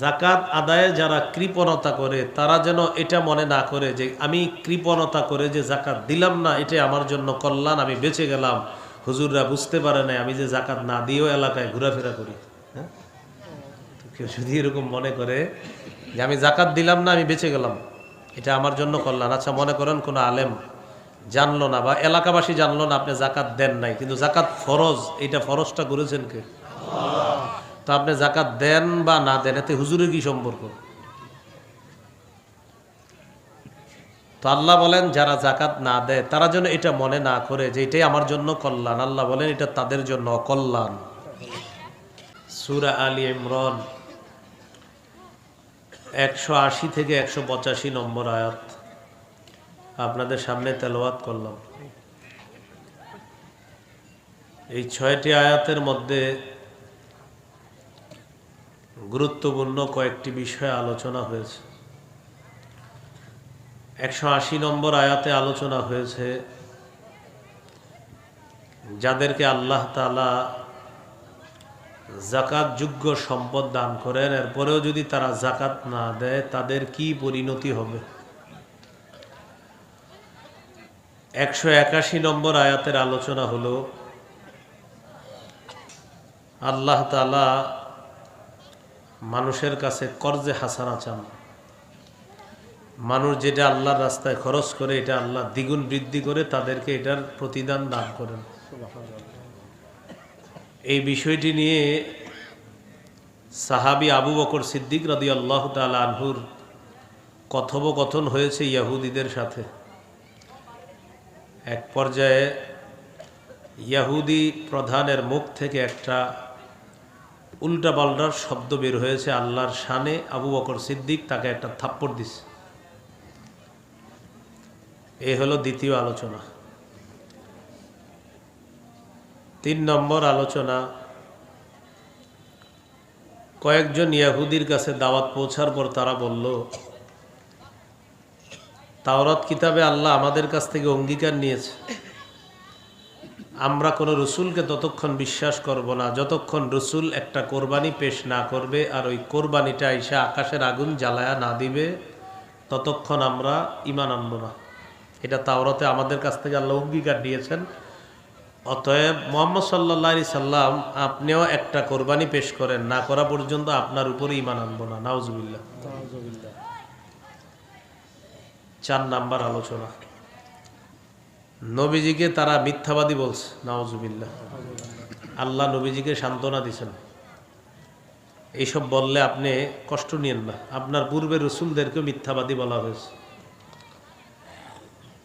জাকাত আদায়ে যারা কৃপণতা করে তারা যেন এটা মনে না করে যে আমি কৃপণতা করে যে জাকাত দিলাম না এটা আমার জন্য কল্যাণ, আমি বেঁচে গেলাম। হুজুররা বুঝতে পারে না আমি যে জাকাত না দিয়েও এলাকায় ঘোরাফেরা করি। হ্যাঁ, কেউ যদি এরকম মনে করে যে আমি জাকাত দিলাম না আমি বেঁচে গেলাম, এটা আমার জন্য কল্যাণ। আচ্ছা, মনে করেন কোনো আলেম জানলো না বা এলাকাবাসী জানলো না আপনি জাকাত দেন নাই, কিন্তু জাকাত ফরজ, এটা ফরজটা করেছেন কে? তো আপনি জাকাত দেন বা না দেন এতে হুজুরের কি সম্পর্ক? তো আল্লাহ বলেন যারা জাকাত না দেয় তারা যেন এটা মনে না করে যে এটাই আমার জন্য কল্যাণ। আল্লাহ বলেন এটা তাদের জন্য অকল্যাণ। সূরা আলী ইমরান 180 থেকে 185 নম্বর আয়াত আপনাদের সামনে তেলাওয়াত করলাম। এই 6টি আয়াতের মধ্যে গুরুত্বপূর্ণ কয়েকটি বিষয়ে আলোচনা হয়েছে। 180 নম্বর আয়াতে আলোচনা হয়েছে যাদেরকে আল্লাহ তাআলা জাকাত যোগ্য সম্পদ দান করেন, এরপরেও যদি তারা জাকাত না দেয় তাদের কি পরিণতি হবে। 181 নম্বর আয়াতের আলোচনা হলো আল্লাহ তাআলা মানুষের কাছে কর্জে হাসানা চান। মানুষ যেটা আল্লাহর রাস্তায় খরচ করে এটা আল্লাহ দ্বিগুণ বৃদ্ধি করে তাদেরকে এটার প্রতিদান দান করেন। এই বিষয়টি নিয়ে সাহাবী আবু বকর সিদ্দিক রাদিয়াল্লাহু তাআলা আনহুর কথোপকথন হয়েছে ইহুদিদের সাথে। এক পর্যায়ে ইহুদি প্রধানের মুখ থেকে একটা উল্টাপাল্টার শব্দ বের হয়েছে আল্লাহর শানে। আবু বকর সিদ্দিক তাকে একটা থাপ্পড় দিছে। এই হলো দ্বিতীয় আলোচনা। 3 নম্বর আলোচনা, কয়েকজন ইহুদির কাছে দাওয়াত পৌঁছার পর তারা বলল তাওরাত কিতাবে আল্লাহ আমাদের কাছ থেকে অঙ্গীকার নিয়েছে আমরা কোনো রসুলকে ততক্ষণ বিশ্বাস করব না যতক্ষণ রসুল একটা কোরবানি পেশ না করবে আর ওই কোরবানিটা আইসা আকাশের আগুন জ্বালায়া না দিবে ততক্ষণ আমরা ঈমান আনব না। এটা তাওরাতে আমাদের কাছ থেকে আল্লাহ অঙ্গীকার দিয়েছেন। অতএব মুহাম্মদ সাল্লাল্লাহু আলাইহি সাল্লাম আপনিও একটা কোরবানি পেশ করেন, না করা পর্যন্ত আপনার উপরে ঈমান আনব না। নাউজুবিল্লাহ। 4 নাম্বার আলোচনা, নবীজিকে তারা মিথ্যাবাদী বলছে। নাউজুবিল্লাহ। আল্লাহ নবীজিকে সান্ত্বনা দিয়েছেন, এইসব বললে আপনি কষ্ট নিয়েন না, আপনার পূর্বের রসুলদেরকে মিথ্যাবাদী বলা হয়েছে।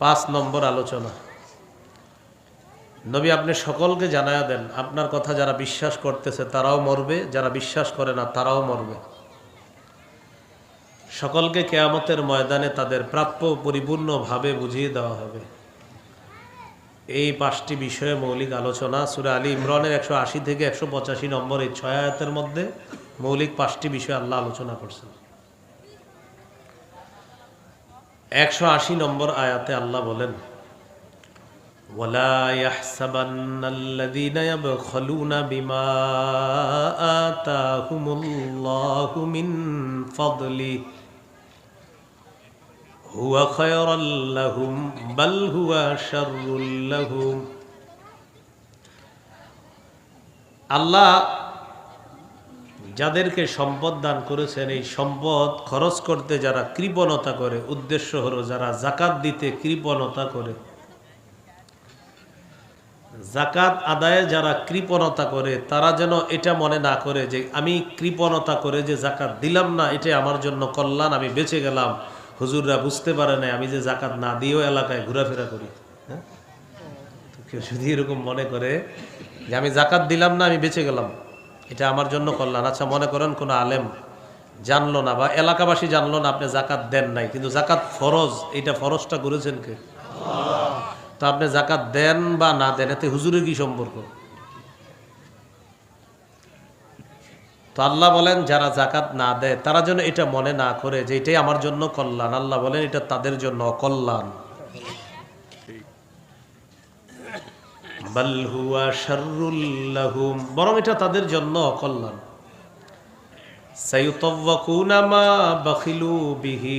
5 নম্বর আলোচনা, নবী আপনি সকলকে জানায়া দেন আপনার কথা যারা বিশ্বাস করতেছে তারাও মরবে, যারা বিশ্বাস করে না তারাও মরবে। সকলকে কিয়ামতের ময়দানে তাদের প্রাপ্য পরিপূর্ণভাবে বুঝিয়ে দেওয়া হবে। এই 5টি বিষয়ে মৌলিক আলোচনা সূরা আলী ইমরানের 180 থেকে 185 নম্বর এই 6 আয়াতের মধ্যে মৌলিক 5টি বিষয় আল্লাহ আলোচনা করছেন। 180 নম্বর আয়াতে আল্লাহ বলেন ওয়ালা ইয়াহসাবান্নাল্লাযীনা ইয়াবখালুনা বিমা আতাহুমুল্লাহু মিন ফাদলিহি হুয়া খায়রাল লাহুম বাল হুয়া শাররুল লাহুম। আল্লাহ যাদেরকে সম্পদ দান করেছেন এই সম্পদ খরচ করতে যারা কৃপণতা করে, উদ্দেশ্য হলো যারা জাকাত দিতে কৃপণতা করে, জাকাত আদায়ে যারা কৃপণতা করে তারা যেন এটা মনে না করে যে আমি কৃপণতা করে যে জাকাত দিলাম না এটাই আমার জন্য কল্যাণ, আমি বেঁচে গেলাম। হুজুররা বুঝতে পারে না আমি যে জাকাত না দিয়েও এলাকায় ঘোরাফেরা করি। হ্যাঁ, কেউ যদি এরকম মনে করে যে আমি জাকাত দিলাম না আমি বেঁচে গেলাম, এটা আমার জন্য কল্যাণ। আচ্ছা, মনে করেন কোনো আলেম জানলো না বা এলাকাবাসী জানলো না আপনি জাকাত দেন নাই, কিন্তু জাকাত ফরজ, এটা ফরজটা করেছেন কে? তো আপনি জাকাত দেন বা না দেন এতে হুজুরের কি সম্পর্ক? তো আল্লাহ বলেন যারা জাকাত না দেয় তারা যেন এটা মনে না করে যে এটাই আমার জন্য কল্যাণ। আল্লাহ বলেন এটা তাদের জন্য অকল্যাণ। বাল হুয়া শাররুল লাহুম, বরং এটা তাদের জন্য অকল্যাণ। সায়ুতাওয়াকুনা মা বাখিলু বিহি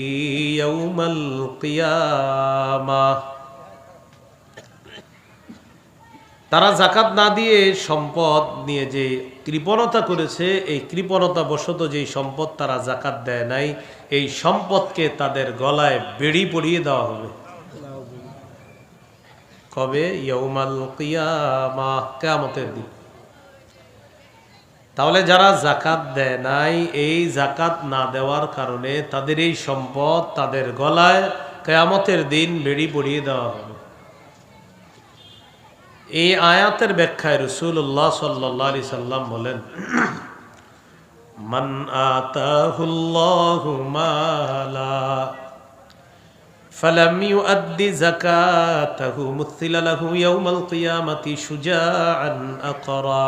ইয়াউমাল কিয়ামাহ। তারা যাকাত না দিয়ে সম্পদ নিয়ে যে কৃপণতা করেছে, এই কৃপণতা বশত যেই সম্পদ তারা যাকাত দেয় নাই, এই সম্পদকে তাদের গলায় বেড়ি পরিয়ে দেওয়া হবে। কবে? ইয়াউমাল কিয়ামাহ, কিয়ামতের দিন। তাহলে যারা যাকাত দেয় নাই, এই যাকাত না দেওয়ার কারণে তাদের এই সম্পদ তাদের গলায় কিয়ামতের দিন বেড়ি পরিয়ে দেওয়া হবে। এই আয়াতের ব্যাখ্যায় রাসূলুল্লাহ সাল্লাল্লাহু আলাইহি সাল্লাম বলেন, মান আতাহুল্লাহু মালা ফালাম ইউআদ্দি যাকাতাহু মুথিলা লাহু ইয়াউমাল কিয়ামাতি শুজাআন আকরা।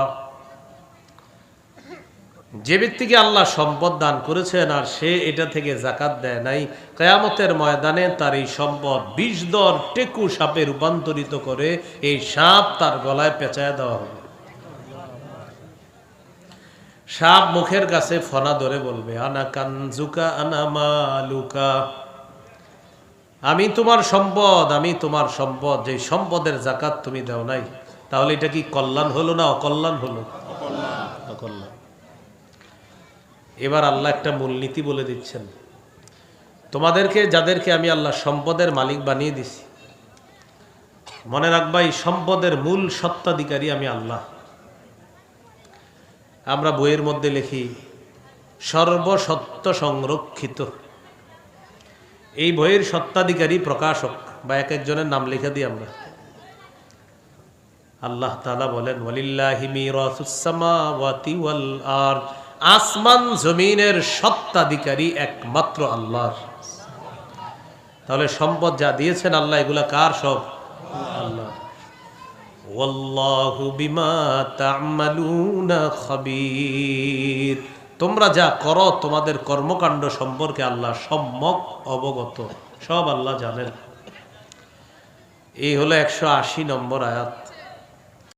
যে ব্যক্তিকে আল্লাহ সম্পদ দান করেছেন আর সে এটা থেকে যাকাত দেয় নাই, কিয়ামতের ময়দানে তার এই সম্পদ ২০ দর টেকু সাপে রূপান্তরিত করে এই সাপ তার গলায় পেঁচায় দেওয়া হবে। সাপ মুখের কাছে ফনা ধরে বলবে, আনা কানজুকা আনা মালুকা, আমি তোমার সম্পদ, আমি তোমার সম্পদ। যে সম্পদের যাকাত তুমি দাও নাই, তাহলে এটা কি কল্যাণ হলো না অকল্যাণ হলো? অকল্যাণ। এবার আল্লাহ একটা মূলনীতি বলে দিচ্ছেন, তোমাদেরকে, যাদেরকে আমি আল্লাহ সম্পদের মালিক বানিয়ে দিছি, মনে রাখবা এই সম্পদের মূল সত্ত্বাধিকারী আমি আল্লাহ। আমরা বইয়ের মধ্যে লিখি সর্বসত্য সংরক্ষিত। এই বইয়ের সত্ত্বাধিকারী প্রকাশক বা এক একজনের নাম লিখে দিই আমরা। আল্লাহ তাআলা বলেন, ওয়ালিল্লাহি মিরাসুস সামাওয়াতি ওয়াল আরদ, আসমান জমিনের সত্ত্বাধিকারী একমাত্র আল্লাহর। তাহলে সম্পদ যা দিয়েছেন আল্লাহ, এগুলা কার? সব আল্লাহ। ওয়াল্লাহু বিমা তা'মালুনা খাবীর, তোমরা যা করো তোমাদের কর্মকাণ্ড সম্পর্কে আল্লাহ সম্যক অবগত, সব আল্লাহ জানেন। এই হলো 180 নম্বর আয়াত।